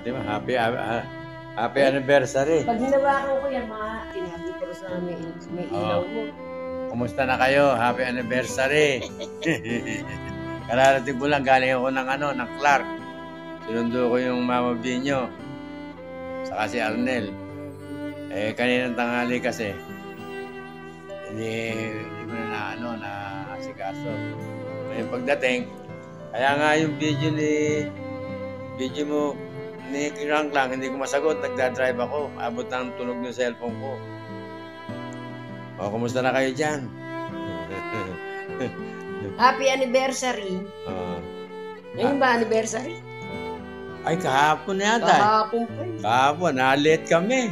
Di ba? Happy anniversary. Pag hinawakan ko yan, tinabi ko sa may ilaw mo. Kumusta na kayo? Happy anniversary. Kararating ko lang, galing ako ng Clark. Sinundo ko yung Mama B nyo. Saka si Arnel. Kaninang tanghali kasi, hindi ko na asikaso. Ngayon pagdating, kaya nga yung video mo ni Kirang lang, hindi ko masagot, nagdadrive ako, abot ng tunog ng cellphone ko. O, kumusta na kayo dyan? Happy anniversary. Ngayon ba anniversary? Ay, kahapon yata. Kahapon pa yun. Kahapon, na-late kami.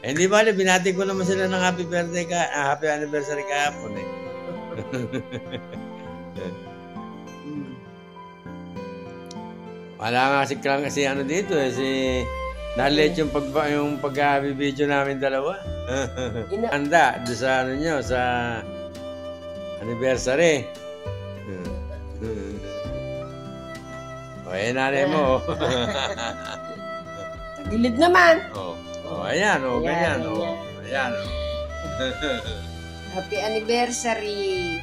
Hindi ba, binati ko naman sila ng happy anniversary kahapon eh. Wala nga si ano dito eh, na-late yung pag-video namin dalawa. Handa, doon sa ano nyo, sa anniversary. O, nanay mo. Tagilid naman. Ayan, ganyan. Ayan. Happy anniversary.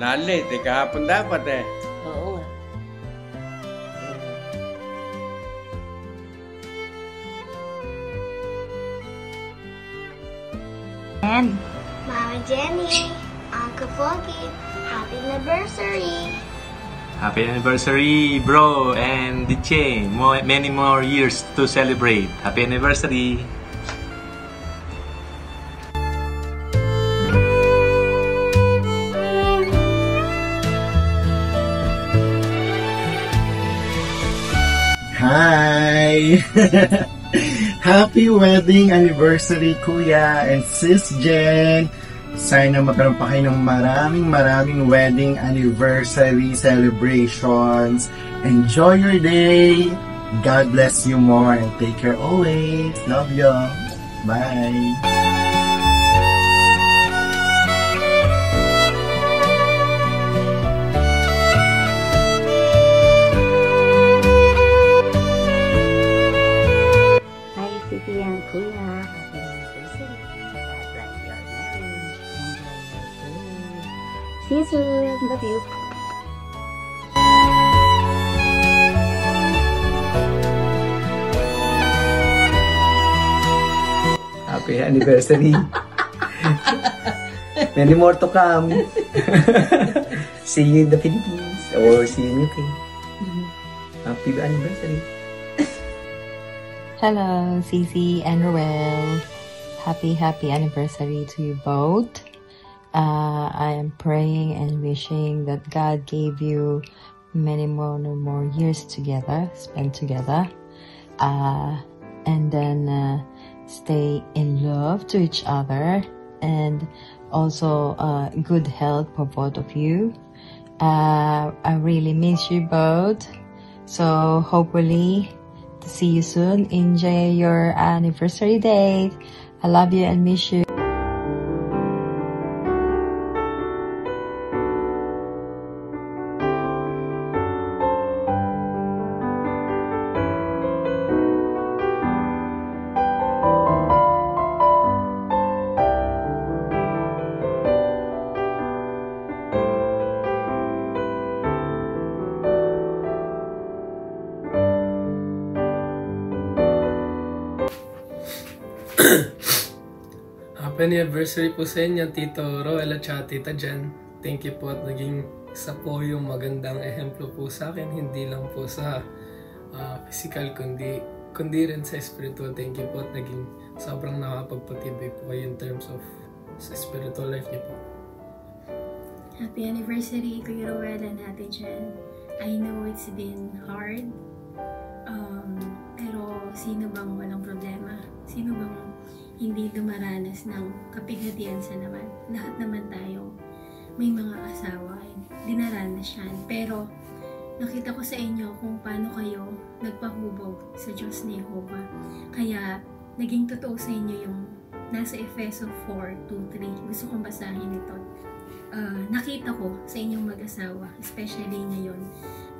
Na-late, kahapon dapat eh. Oo nga. Mama Jenny, Uncle Foggy, happy anniversary! Happy anniversary, bro, and DJ. Many more years to celebrate. Happy anniversary. Hi! Happy wedding anniversary, Kuya and Sis Jen! Sana magkaroon pa kayo ng maraming wedding anniversary celebrations. Enjoy your day! God bless you more and take care always. Love you. Bye! Kuya, happy anniversary. God bless your marriage. Enjoy your food. See you soon. Love you. Happy anniversary. Many more to come. See you in the Philippines or see you in UK. Happy anniversary. Hello, Cici and Roel. Happy anniversary to you both. I am praying and wishing that God gave you many more years together, spent together. And then stay in love to each other, and also good health for both of you. I really miss you both. So hopefully to see you soon. Enjoy your anniversary date. I love you and miss you. Happy anniversary po sa inyo, Tito Roel at Tita Jen. Thank you po at naging isa po yung magandang ehemplo po sa akin, hindi lang po sa physical kundi rin sa spiritual. Thank you po at naging sobrang nakapagpatibay po kayo in terms of sa spiritual life niyo po. Happy anniversary, Kuya Roel and Ate Jen. I know it's been hard, pero sino bang walang problema? Sino bang hindi dumaranas ng kapighatian sa naman? Lahat naman tayo may mga asawa, dinaranas yan. Pero nakita ko sa inyo kung paano kayo nagpahubog sa Diyos ni Jehovah. Kaya naging totoo sa inyo yung nasa Efeso 4:2-3. Gusto kong basahin ito. nakita ko sa inyong mag-asawa, especially ngayon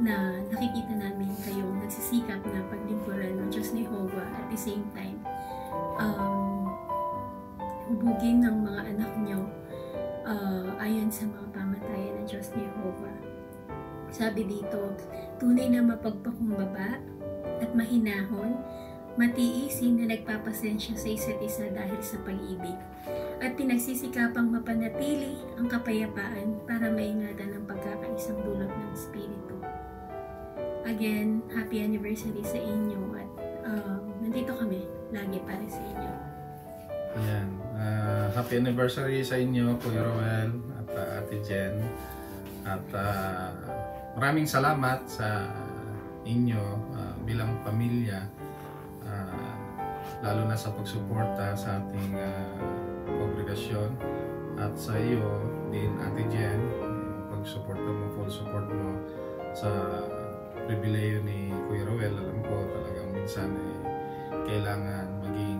na nakikita namin kayong nagsisikap na paglingkuran ng Diyos ni Jehovah, at the same time hubugin ng mga anak nyo ayon sa mga pamatayan ng Diyos ni Jehovah. Sabi dito, tunay na mapagpakumbaba at mahinahon, matiisin na nagpapasensya sa isa't isa dahil sa pag-ibig, at pinagsisikapang mapanatili ang kapayapaan para maingatan ang pagkakaisang dulot ng Espiritu. Again, happy anniversary sa inyo, at nandito kami lagi para sa inyo. Ayan. Happy anniversary sa inyo, Kuya Roel at Ate Jen. At maraming salamat sa inyo bilang pamilya, lalo na sa pagsuporta sa ating kongregasyon, at sa iyo din, Ate Jen, pagsuporta mo, full support mo sa pribileyo ni Kuya Roel. Alam ko talagang minsan kailangan maging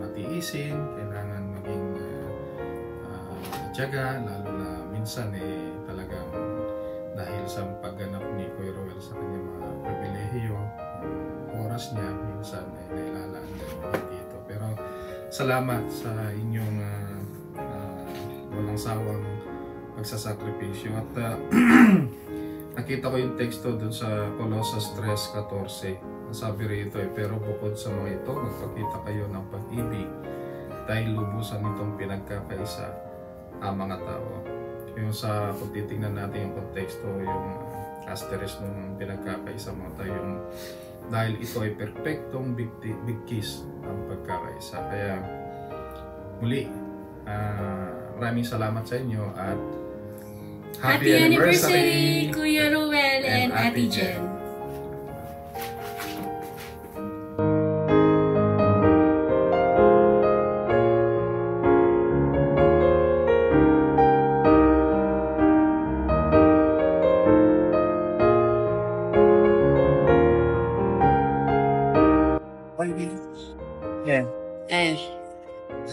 matiisin, kailangan maging tiyaga, lalo na minsan talagang dahil sa pagganap ni Kuya Roel sa kanyang mga pribilehiyo, oras niya minsan nailalaan din dito. Pero salamat sa inyong walang sawang pagsasakripisyo. At nakita ko yung teksto dun sa Colossus 3:14. Sabi rito pero bukod sa mga ito, magpakita kayo ng pag-ibig dahil lubusan nitong pinagkakaisa ang mga tao. Yung sa, kung titignan natin yung konteksto, yung asterisk ng pinagkakaisa mga tayo, yung dahil ito ay perpektong big kiss ang pagkakaisa. Kaya muli, maraming salamat sa inyo at happy anniversary, Kuya Roel and Ate Jen.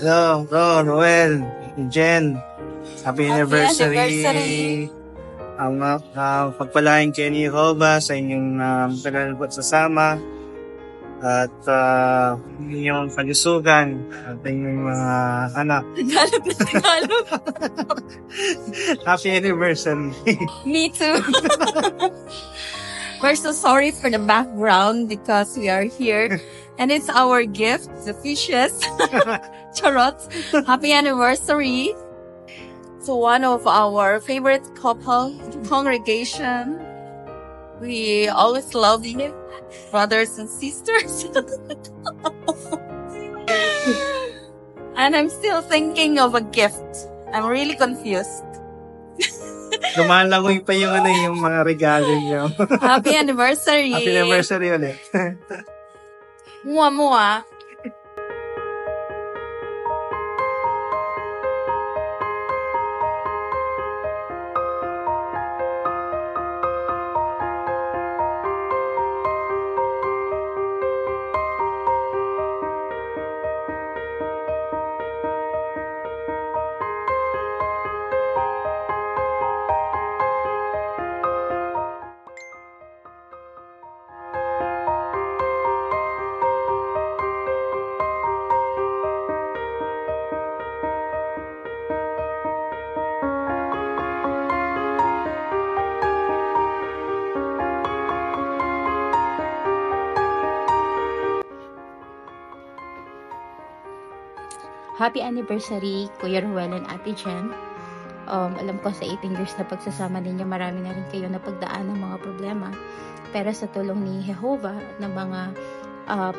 Hello, Roel, Jen. Happy anniversary. Ang pagpalain kayo ni Jehovah sa inyong tagalabot sa sama at inyong kalusugan at inyong mga anak. Tagalog. Happy anniversary. Me too. We're so sorry for the background because we are here and it's our gift, the fishes. Charots. Happy anniversary to one of our favorite couple congregation. We always love you, brothers and sisters. And I'm still thinking of a gift. I'm really confused. Lumalangoy pa yung yung mga regalo niyo. Happy anniversary. Happy anniversary ulit. Mua mua. Happy anniversary, Kuya Roel and Ate Jen. Alam ko sa 18 years na pagsasama ninyo, marami na rin kayo napagdaan ng mga problema. Pero sa tulong ni Jehovah at ng mga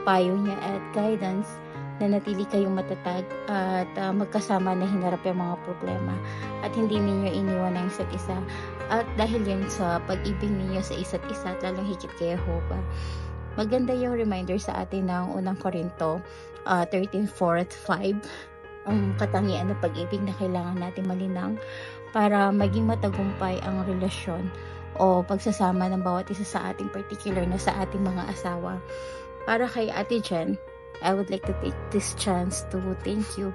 payo niya at guidance, nanatili kayong matatag at magkasama na hinarap yung mga problema. At hindi ninyo iniwan ang isa't isa. At dahil yan sa pag-ibig ninyo sa isa't isa at lalong higit kay Jehovah. Maganda yung reminder sa atin ng unang Korinto 13:4-5. Ang katangian ng pag-ibig na kailangan natin malinang para maging matagumpay ang relasyon o pagsasama ng bawat isa sa ating particular na sa ating mga asawa. Para kay Ate Jen, I would like to take this chance to thank you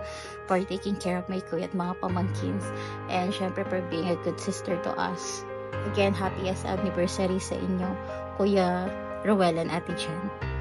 for taking care of my kuya at mga pamangkins, and syempre for being a good sister to us. Again, happiest anniversary sa inyo, Kuya Rowell and Ate Jen.